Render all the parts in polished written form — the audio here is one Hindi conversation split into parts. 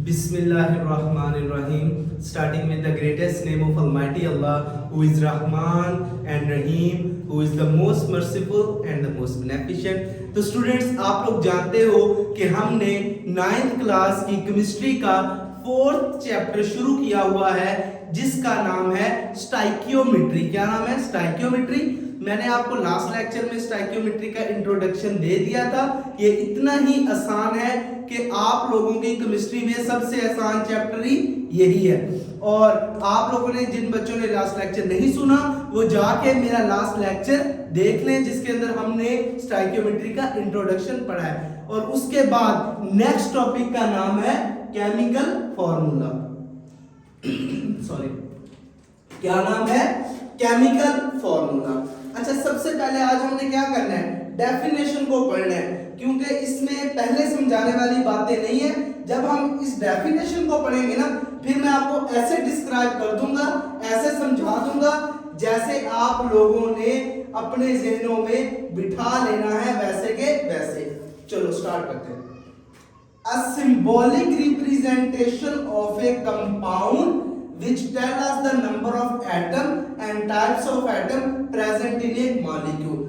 Bismillahirrahmanirrahim. Starting with the greatest name of Almighty Allah, who is Rahman and Rahim, who is the most merciful and the most beneficent. तो स्टूडेंट्स, आप लोग जानते हो कि हमने 9th क्लास की केमिस्ट्री का 4th चैप्टर शुरू किया हुआ है जिसका नाम है स्टाइकियोमेट्री। क्या नाम है? स्टाइकियोमेट्री। मैंने आपको लास्ट लेक्चर में स्टाइकियोमेट्री का इंट्रोडक्शन दे दिया था। ये इतना ही आसान है कि आप लोगों की केमिस्ट्री में सबसे आसान चैप्टर ही यही है। और आप लोगों ने, जिन बच्चों ने लास्ट लेक्चर नहीं सुना, वो जाके मेरा लास्ट लेक्चर देख लें जिसके अंदर हमने स्टाइकियोमेट्री का इंट्रोडक्शन पढ़ा है। और उसके बाद नेक्स्ट टॉपिक का नाम है केमिकल फॉर्मूला। सॉरी, क्या नाम है? Chemical formula. अच्छा, सबसे पहले आज हमने क्या करना है? डेफिनेशन को पढ़ना है, क्योंकि इसमें पहले समझाने वाली बातें नहीं है। जब हम इस डेफिनेशन को पढ़ेंगे ना, फिर मैं आपको ऐसे डिस्क्राइब कर दूंगा, ऐसे समझा दूंगा जैसे आप लोगों ने अपने जहनों में बिठा लेना है, वैसे के वैसे। चलो स्टार्ट करते हैं। A symbolic representation of a compound which tell us the number of atom and types of atom present in a molecule.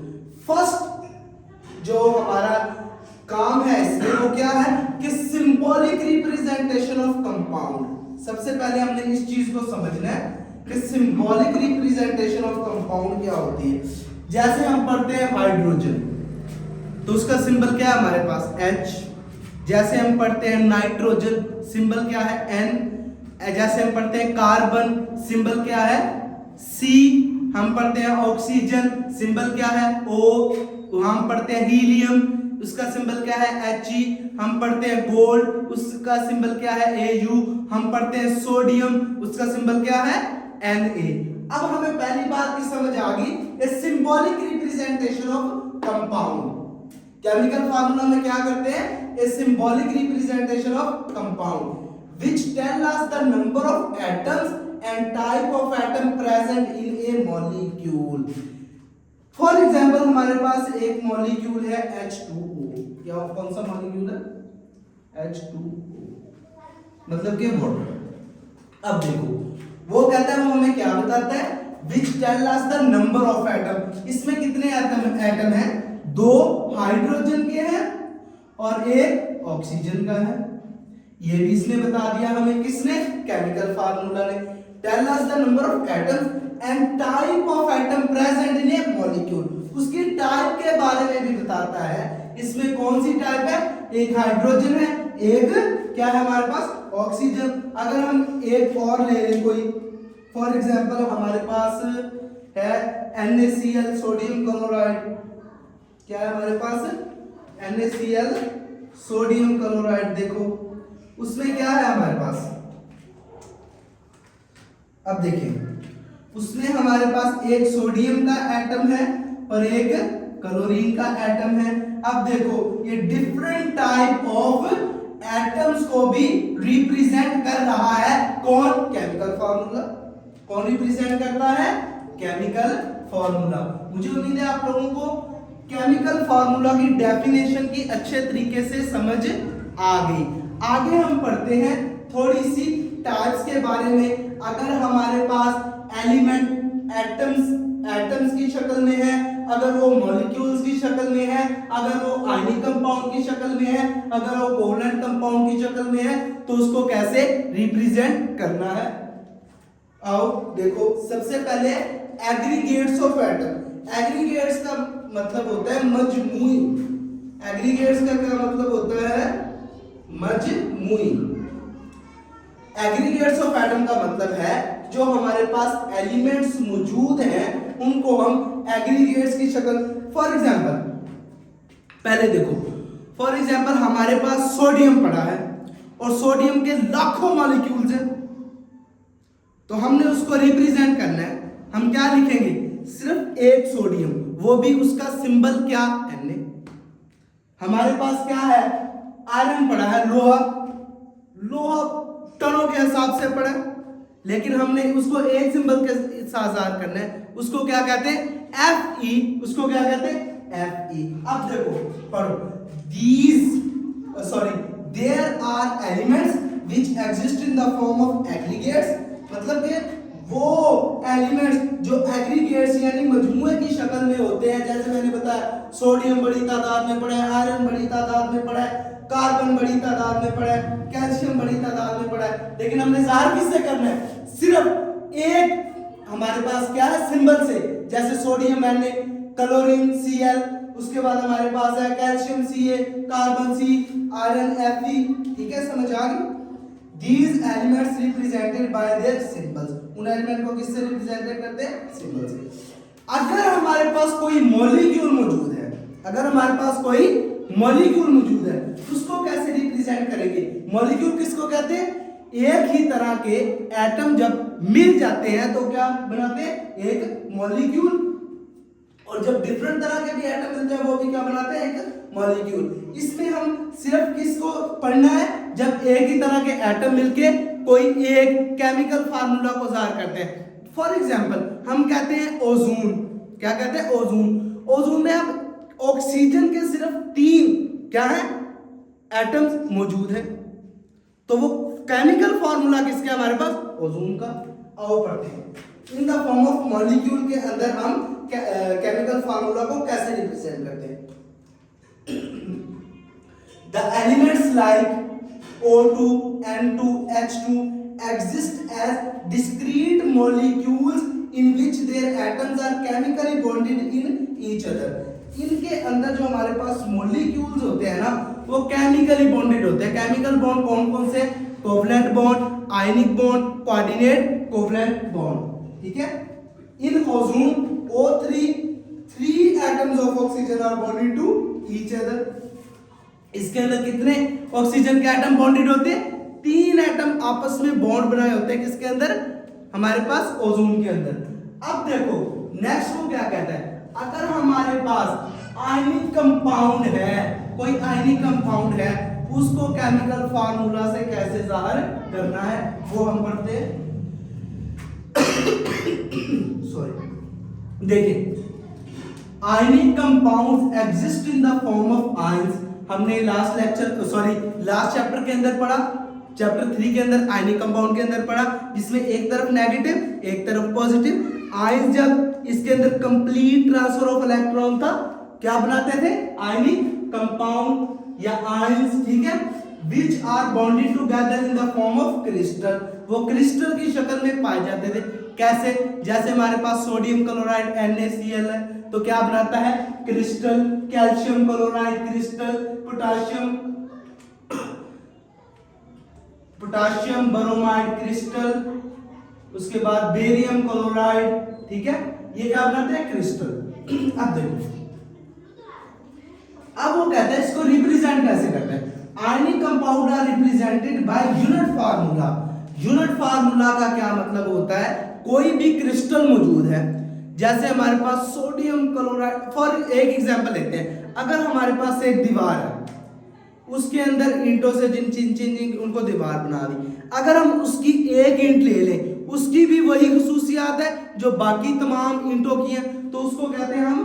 First जो हमारा काम है इसमें वो क्या है कि सिंबॉलिक रिप्रेजेंटेशन ऑफ कंपाउंड। सबसे पहले हमने इस चीज को समझना है कि सिंबॉलिक रिप्रेजेंटेशन ऑफ कंपाउंड क्या होती है। जैसे हम पढ़ते हैं हाइड्रोजन, तो उसका सिंबल क्या है हमारे पास? H। जैसे हम पढ़ते हैं नाइट्रोजन, सिंबल क्या है? N। जैसे हम पढ़ते हैं कार्बन, सिंबल क्या है? C। हम पढ़ते हैं ऑक्सीजन, सिंबल क्या है? O। हम पढ़ते हैं हीलियम, उसका सिंबल क्या है? He। हम पढ़ते हैं गोल्ड, उसका सिंबल क्या है? Au। हम पढ़ते हैं सोडियम, उसका सिंबल क्या है? Na। अब हमें पहली बात की समझ आ गई, symbolic representation of compound. Chemical formula में क्या करते हैं? A symbolic representation of compound which tell us the number of atoms and type of atom present in a molecule. For example, हमारे पास एक मॉलिक्यूल है H2O। क्या कौन सा मॉलिक्यूल है? H2O, मतलब कि वाटर। अब देखो वो कहता है, वो हमें क्या बताता है? Which tell us the number of atom। इसमें कितने एटम हैं? 2 हाइड्रोजन के हैं और 1 ऑक्सीजन का है। ये भी इसने बता दिया हमें। किसने? केमिकल फार्मूला ने। Tell us the number of atoms and type of atom present in a molecule. उसकी टाइप के बारे में भी बताता है। इसमें कौन सी टाइप है? एक हाइड्रोजन है, एक क्या है हमारे पास? ऑक्सीजन। अगर हम एक और ले लें कोई, फॉर एग्जांपल हमारे पास है NaCl, सोडियम क्लोराइड। क्या है हमारे पास? NaCl, sodium chloride. देखो उसमें क्या है हमारे पास? अब देखिए, उसमें हमारे पास एक सोडियम का एटम है और एक क्लोरीन का एटम है। अब देखो ये डिफरेंट टाइप ऑफ एटम्स को भी रिप्रेजेंट कर रहा है। कौन? Chemical formula. कौन रिप्रेजेंट करता है? Chemical formula. मुझे उम्मीद है आप लोगों को केमिकल फार्मूला की डेफिनेशन की अच्छे तरीके से समझ आ गई। आगे हम पढ़ते हैं थोड़ी सी टाइप्स के बारे में। अगर हमारे पास एलिमेंट एटम्स की शक्ल में है, अगर वो मॉलिक्यूल्स की शक्ल में है, अगर वो आयनिक कंपाउंड की शक्ल में है, अगर वो कोवलेंट कंपाउंड की शक्ल में है, तो उसको कैसे रिप्रेजेंट करना है? आओ देखो, सबसे पहले एग्रीगेट्स ऑफ एटम। एग्रीगेट्स का मतलब होता है मजमूई। एग्रीगेट्स का क्या मतलब होता है? मजमूई। एग्रीगेट्स ऑफ एटम का मतलब है जो हमारे पास एलिमेंट्स मौजूद हैं उनको हम एग्रीगेट्स की शक्ल। फॉर एग्जांपल पहले देखो, फॉर एग्जांपल हमारे पास सोडियम पड़ा है और सोडियम के लाखों मॉलिक्यूल्स हैं, तो हमने उसको रिप्रेजेंट करना है। हम क्या लिखेंगे? सिर्फ एक सोडियम, वो भी उसका सिंबल क्या? Na। हमारे पास क्या है? आयरन पड़ा है, लोहा। लोहा टनों के हिसाब से पड़ा है, लेकिन हमने उसको एक सिंबल के साथ ज़ाहिर करना है। उसको क्या कहते हैं? Fe। उसको क्या कहते हैं? Fe। अब देखो पढ़ो, there are elements which in the form of aggregates, मतलब कि वो एलिमेंट्स जो एग्रीगेट्स यानी मजमूए की शक्ल में होते हैं, जैसे मैंने बताया सोडियम बड़ी तादाद में पड़ा है, आयरन बड़ी तादाद में पड़ा है, कार्बन बड़ी तादाद में पड़ा है, कैल्शियम बड़ी तादाद में पड़ा है, लेकिन हमने ज़ाहिर किससे करना है, सिर्फ एक हमारे पास क्या है सिंबल से, जैसे सोडियम मैंने क्लोरीन Cl, उसके बाद हमारे पास है calcium Ca, carbon C, iron Fe, ठीक है, समझ आ गई। These elements represented by their symbols, उन एलिमेंट को किससे रिप्रेजेंट करते हैं, सिंबल से। अगर हमारे पास कोई मॉलिक्यूल मौजूद है, अगर हमारे पास कोई मॉलिक्यूल मौजूद है, उसको कैसे रिप्रेजेंट करेंगे, मॉलिक्यूल किसको कहते हैं, एक ही तरह के एटम जब मिल जाते हैं तो क्या बनाते हैं, एक मॉलिक्यूल, और जब डिफरेंट तरह के भी एटम मिलते हैं वो भी क्या बनाते हैं, एक मॉलिक्यूल। इसमें हम सिर्फ किसको पढ़ना है, जब एक ही तरह के एटम मिलके कोई एक केमिकल फार्मूला को ज़ाहिर करते हैं। फॉर एग्जांपल हम कहते हैं ओजोन, क्या कहते हैं, ओजोन। ओजोन में अब ऑक्सीजन के सिर्फ 3 क्या है एटम्स मौजूद है, तो वो केमिकल फार्मूला किसका हमारे पास, ओजोन का। आओ पढ़ते हैं इन द फॉर्म ऑफ मॉलिक्यूल के अंदर हम केमिकल फार्मूला को कैसे रिप्रेजेंट करते हैं। The elements like O2, N2, H2 exist as discrete molecules in which their atoms are chemically bonded in each other। इनके अंदर जो हमारे पास मॉलिक्यूल्स होते हैं ना, वो केमिकली बॉन्डेड होते हैं। केमिकल बॉन्ड कौन कौन से, covalent bond, ionic bond, coordinate covalent bond, ठीक है। इन ozone O3 3 atoms of oxygen are bonded to each other। इसके अंदर कितने ऑक्सीजन के एटम बॉन्डेड होते हैं, 3 एटम आपस में बॉन्ड बनाए होते हैं, किसके अंदर, हमारे पास ओजोन के अंदर। अब देखो नेक्स्ट को क्या कहता है, अगर हमारे पास आयनिक कंपाउंड है, कोई आयनिक कंपाउंड है, उसको केमिकल फार्मूला से कैसे जाहिर करना है वो हम पढ़ते हैं। सॉरी, देखिए ionic compounds exist in the form of ions, हमने लास्ट चैप्टर के अंदर पढ़ा, चैप्टर 3 के अंदर आयनिक कंपाउंड के अंदर पढ़ा, जिसमें एक तरफ नेगेटिव एक तरफ पॉजिटिव। आयंस जब इसके अंदर कंप्लीट ट्रांसफर ऑफ इलेक्ट्रॉन था, क्या बनाते थे, आयनिक कंपाउंड या आयंस, ठीक है, which are bonded together in the form of crystal, वो क्रिस्टल की शक्ल में पाए जाते थे। कैसे, जैसे हमारे पास सोडियम क्लोराइड NaCl है, तो क्या बनाता है, crystal, calcium chloride crystal, potassium bromide crystal, उसके बाद बेरियम क्लोराइड, ठीक है, ये क्या बनाते हैं, क्रिस्टल। अब देखो, अब वो कहता है इसको रिप्रेजेंट कैसे करते हैं। Ionic compound are represented by unit formula. Unit formula का क्या मतलब होता है, कोई भी क्रिस्टल मौजूद है, जैसे हमारे पास सोडियम क्लोराइड, फॉर एक एग्जांपल लेते हैं, अगर हमारे पास एक दीवार है, उसके अंदर ईंटों से जिन उनको दीवार बना दी, अगर हम उसकी एक ईंट ले लें, उसकी भी वही खुसूसियात है जो बाकी तमाम ईंटों की हैं, तो उसको कहते हैं हम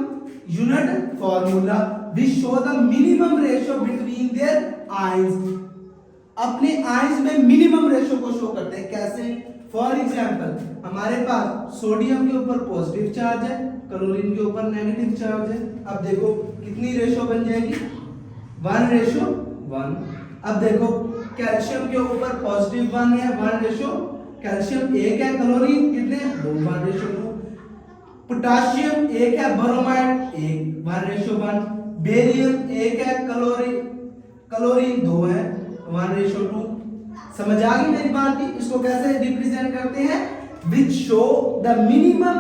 unit formula, which show the minimum ratio between their ions. अपने आयंस में मिनिमम रेशियो को शो करते हैं, कैसे, फॉर एग्जाम्पल हमारे पास सोडियम के ऊपर पॉजिटिव चार्ज है, क्लोरीन के ऊपर नेगेटिव चार्ज है। अब देखो कितनी रेशियो बन जाएगी, 1:1। अब देखो कैल्शियम के ऊपर पॉजिटिव 1 है, 1 कैल्शियम 1 है, क्लोरीन कितने 2, 1:2। पोटाशियम 1 है, ब्रोमाइड 1, 1:1। बेरियम 1 है, क्लोरीन 2 है, 1:2। समझ आ गई मेरी बात की। इसको कैसे रिप्रेजेंट करते हैं, which show the minimum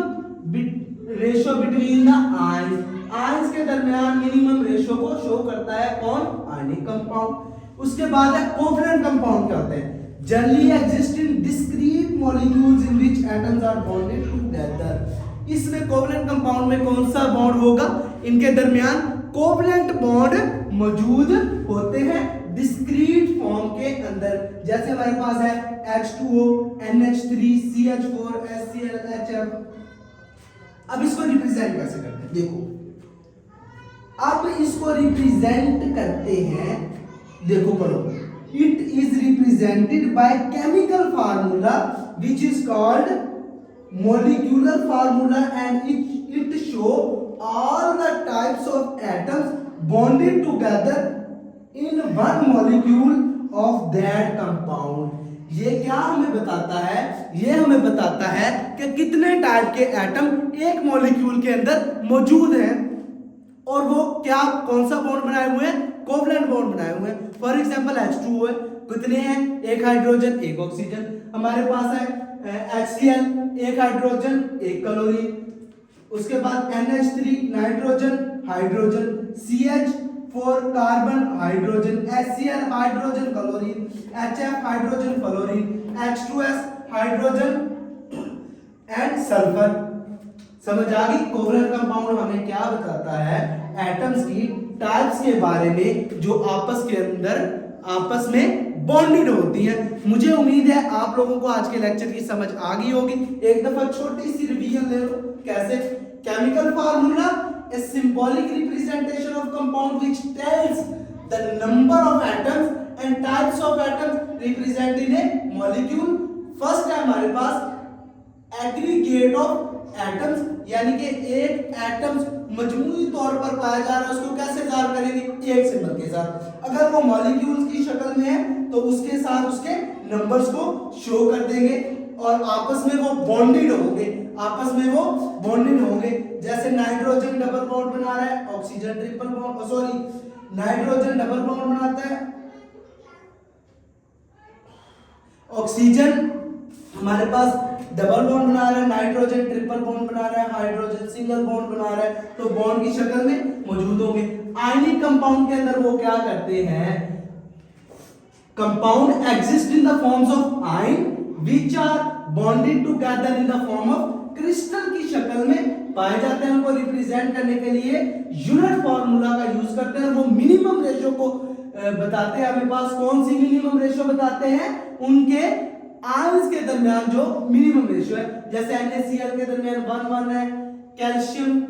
ratio between the ions, ions के दरमियान मिनिमम रेशियो को शो करता है कौन, आयनिक कंपाउंड। उसके बाद है कोवलेंट कंपाउंड क्या होते हैं, generally exist in discrete molecules in which atoms are bonded together. इसमें कोवलेंट कंपाउंड में कौन सा बॉन्ड होगा, इनके दरमियान कोवलेंट बॉन्ड मौजूद होते हैं डिस्क्रीट फॉर्म के अंदर। जैसे हमारे पास है H2O, NH3, CH4, HCl, HF। अब इसको रिप्रेजेंट कैसे करते हैं, देखो अब इसको रिप्रेजेंट करते हैं, देखो पढ़ो, It is represented by chemical formula which is called molecular formula, and it show all the types of atoms bonded together in one molecule of that compound. ये क्या हमें बताता है? ये हमें बताता है कि कितने टाइप के एटम एक मॉलिक्यूल के अंदर मौजूद हैं और वो क्या कौन सा बॉन्ड बनाए हुए हैं? कोवलेंट बॉन्ड बनाए हुए हैं। फॉर एग्जांपल H2O है, कितने हैं? एक हाइड्रोजन एक ऑक्सीजन। हमारे पास है HCl, एक हाइड्रोजन एक क्लोरीन। उसके बाद NH3 nitrogen hydrogen, CH4 carbon hydrogen, HCl hydrogen chlorine, HF hydrogen fluorine, H2S hydrogen and sulphur. समझ आ गई? कोवलेंट कंपाउंड हमें क्या बताता है? एटम्स की टाइप्स के बारे में जो आपस के अंदर आपस में बॉन्डेड होती हैं। मुझे उम्मीद है आप लोगों को आज के लेक्चर की समझ आ गई होगी। एक दफा छोटी सी रिवीजन ले लो। कैसे? Chemical formula, a symbolic representation of compound which tells the number of atoms and types of atoms represented in a molecule। First है हमारे पास एग्रीगेट ऑफ एटम्स, यानी कि एक एटम्स मजमूई तौर पर पाया जा रहा है, उसको कैसे जार करेंगे? एक सिंबल के साथ। अगर वो मॉलिक्यूल्स की शक्ल में है तो उसके साथ उसके नंबर्स को शो कर देंगे और आपस में वो बॉन्डेड होंगे, आपस में वो बॉन्डेड होंगे। जैसे नाइट्रोजन डबल बॉन्ड बना रहा है, oxygen triple bond, sorry nitrogen double bond बनाता है, ऑक्सीजन हमारे पास डबल बॉन्ड बना रहा है, नाइट्रोजन ट्रिपल बॉन्ड बना रहा है, हाइड्रोजन सिंगल बॉन्ड बना रहा है, तो बॉन्ड की शक्ल में मौजूद होंगे। आयनिक कंपाउंड के अंदर वो क्या करते हैं? Compound exist in the forms of ion which are bonded together in the form of crystal की शक्ल में पाए जाते हैं। उनको रिप्रेजेंट करने के लिए यूनिट फार्मूला का यूज करते हैं। वो मिनिमम रेशियो को बताते हैं। हमें पास कौन सी मिनिमम रेशियो बताते हैं? उनके आयंस के दरमियान जो मिनिमम रेशियो है। जैसे NaCl के दरमियान 1:1 है, कैल्शियम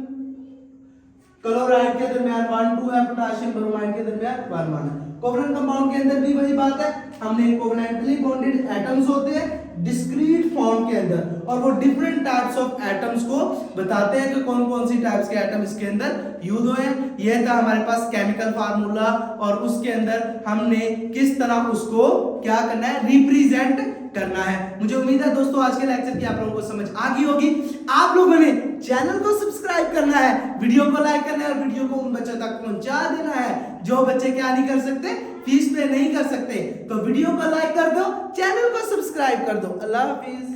क्लोराइड के दरमियान 1:2 है, पोटेशियम ब्रोमाइड के दरमियान 1:1 है। कोवलेंट कंपाउंड के अंदर भी वही बात है। हमने कोवलेंटली बॉन्डेड एटम्स होते हैं डिस्क्रीट फॉर्म के अंदर, और वो डिफरेंट टाइप्स ऑफ एटम्स को बताते हैं कि कौन कौन सी टाइप्स के एटम इसके अंदर यूज हुए हैं। यह था हमारे पास केमिकल फार्मूला, और उसके अंदर हमने किस तरह उसको क्या करना है? रिप्रेजेंट करना है। मुझे उम्मीद है दोस्तों आज के लेक्चर की आप लोगों को समझ आ गई होगी। आप लोगों ने चैनल को सब्सक्राइब करना है, वीडियो को लाइक करना है, और वीडियो को उन बच्चों तक पहुंचा देना है जो बच्चे क्या नहीं कर सकते, फीस पे नहीं कर सकते। तो वीडियो को लाइक कर दो, चैनल को सब्सक्राइब कर दो। अल्लाह हाफिज।